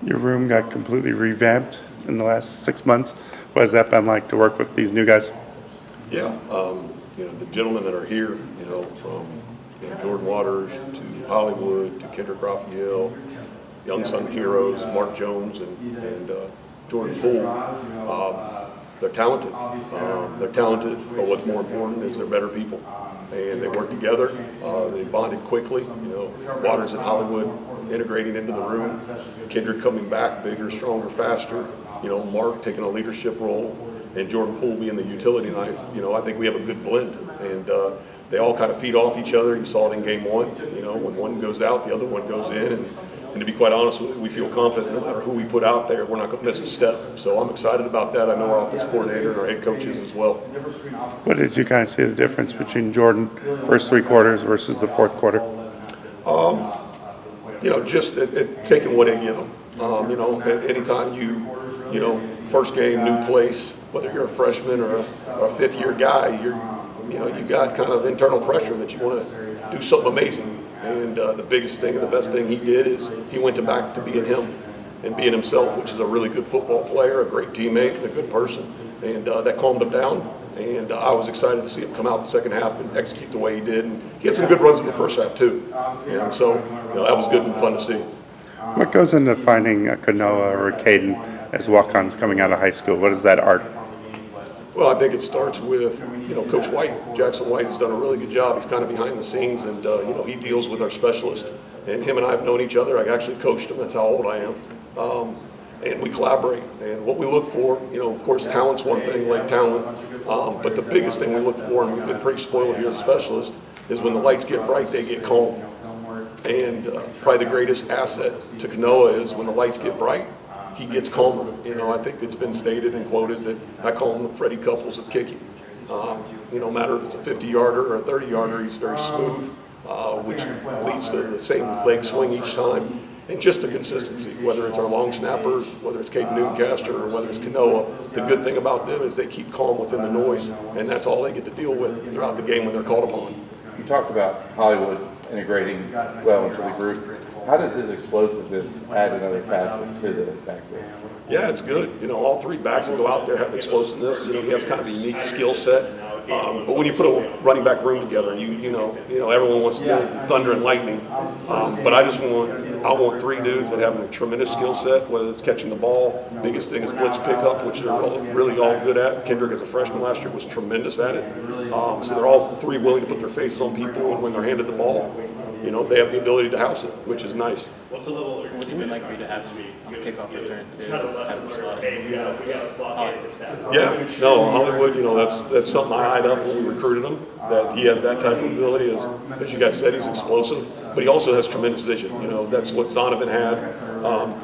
Your room got completely revamped in the last 6 months. What has that been like to work with these new guys? Yeah, the gentlemen that are here, from Jordan Waters to Hollywood to Kendrick Raphael, young son heroes, Mark Jones and Jordan Poole. They're talented. They're talented, but what's more important is they're better people. And they work together. They bonded quickly. Waters and Hollywood integrating into the room. Kendrick coming back bigger, stronger, faster. Mark taking a leadership role, and Jordan Poole being the utility knife. I think we have a good blend, and they all kind of feed off each other. You saw it in game one. When one goes out, the other one goes in, and to be quite honest, we feel confident no matter who we put out there, we're not going to miss a step. So I'm excited about that. I know our offensive coordinator and our head coaches as well. What did you kind of see the difference between Jordan first 3 quarters versus the fourth quarter? Just taking what they give them. Anytime first game, new place, whether you're a freshman or a fifth-year guy, you got kind of internal pressure that you want to do something amazing. And the biggest thing and the best thing he did is he went back to being him and being himself, which is a really good football player, a great teammate, and a good person. And that calmed him down. And I was excited to see him come out the second half and execute the way he did. And he had some good runs in the first half too. And so that was good and fun to see. What goes into finding a Kanoa or a Caden as walk-ons coming out of high school? What is that art? Well, I think it starts with, Coach White. Jackson White has done a really good job. He's kind of behind the scenes, and, he deals with our specialist. And him and I have known each other. I actually coached him. That's how old I am. And we collaborate. And what we look for, of course, talent's one thing, like talent. But the biggest thing we look for, and we've been pretty spoiled here as specialists, is when the lights get bright, they get calm. And probably the greatest asset to Kanoa is when the lights get bright, he gets calmer. I think it's been stated and quoted that I call him the Freddie Couples of kicking. No matter if it's a 50-yarder or a 30-yarder, he's very smooth, which leads to the same leg swing each time. And just the consistency, whether it's our long snappers, whether it's Caden Newcastle, or whether it's Kanoa, the good thing about them is they keep calm within the noise, and that's all they get to deal with throughout the game when they're called upon. You talked about Hollywood integrating well into the group. How does his explosiveness add another facet to the backfield? Yeah, it's good. All 3 backs that go out there have explosiveness. He has kind of a unique skill set. But when you put a running back room together, everyone wants to do thunder and lightning. But I want 3 dudes that have a tremendous skill set, whether it's catching the ball. Biggest thing is blitz pickup, which they're really all good at. Kendrick, as a freshman last year, was tremendous at it. So they're all 3 willing to put their faces on people, and when they're handed the ball, they have the ability to house it, which is nice. What's it been like for you to have kickoff return to have a slot? Yeah, no, Hollywood, that's something I eyed up when we recruited him, that he has that type of ability. As you guys said, he's explosive, but he also has tremendous vision. That's what Zonovan had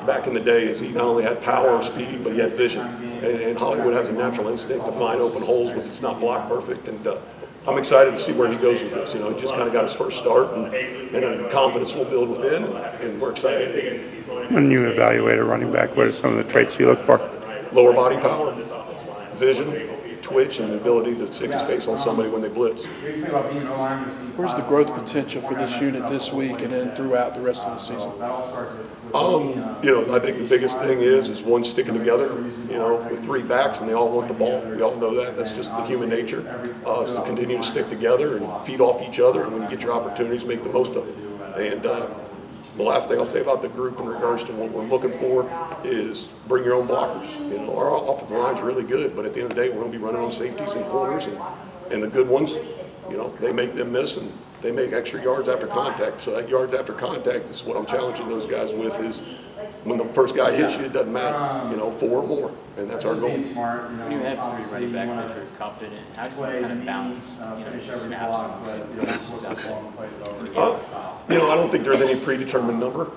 back in the day, is he not only had power, speed, but he had vision. And Hollywood has a natural instinct to find open holes when it's not blocked perfect. And I'm excited to see where he goes with this. He just kind of got his first start, and confidence will build within, and we're excited. When you evaluate a running back, what are some of the traits you look for? Lower body power, vision, twitch, and the ability to stick his face on somebody when they blitz. Where's the growth potential for this unit this week and then throughout the rest of the season? I think the biggest thing is one sticking together, with 3 backs and they all want the ball. We all know that. That's just the human nature, is to continue to stick together and feed off each other, and when you get your opportunities, make the most of it. And the last thing I'll say about the group in regards to what we're looking for is bring your own blockers. Our offensive line's really good, but at the end of the day, we're going to be running on safeties and corners, and the good ones, they make them miss, and they make extra yards after contact. So that yards after contact is what I'm challenging those guys with, is when the first guy hits you, it doesn't matter, 4 or more, and that's our goal. When you have 3 running backs that you're confident in, how do you kind of balance, snaps and passes out there? I don't think there's any predetermined number.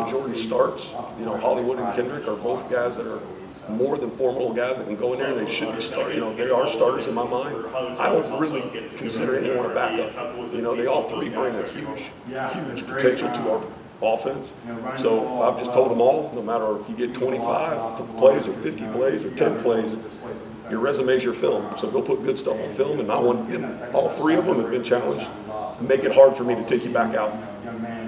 Jordan starts. Hollywood and Kendrick are both guys that are more than formidable guys that can go in there, and they should be starting. They are starters in my mind. I don't really consider anyone a backup. They all 3 bring a huge potential to our offense. So I've just told them all, no matter if you get 25 plays or 50 plays or 10 plays, your resume is your film. So go put good stuff on film, and all 3 of them have been challenged. Make it hard for me to take you back out.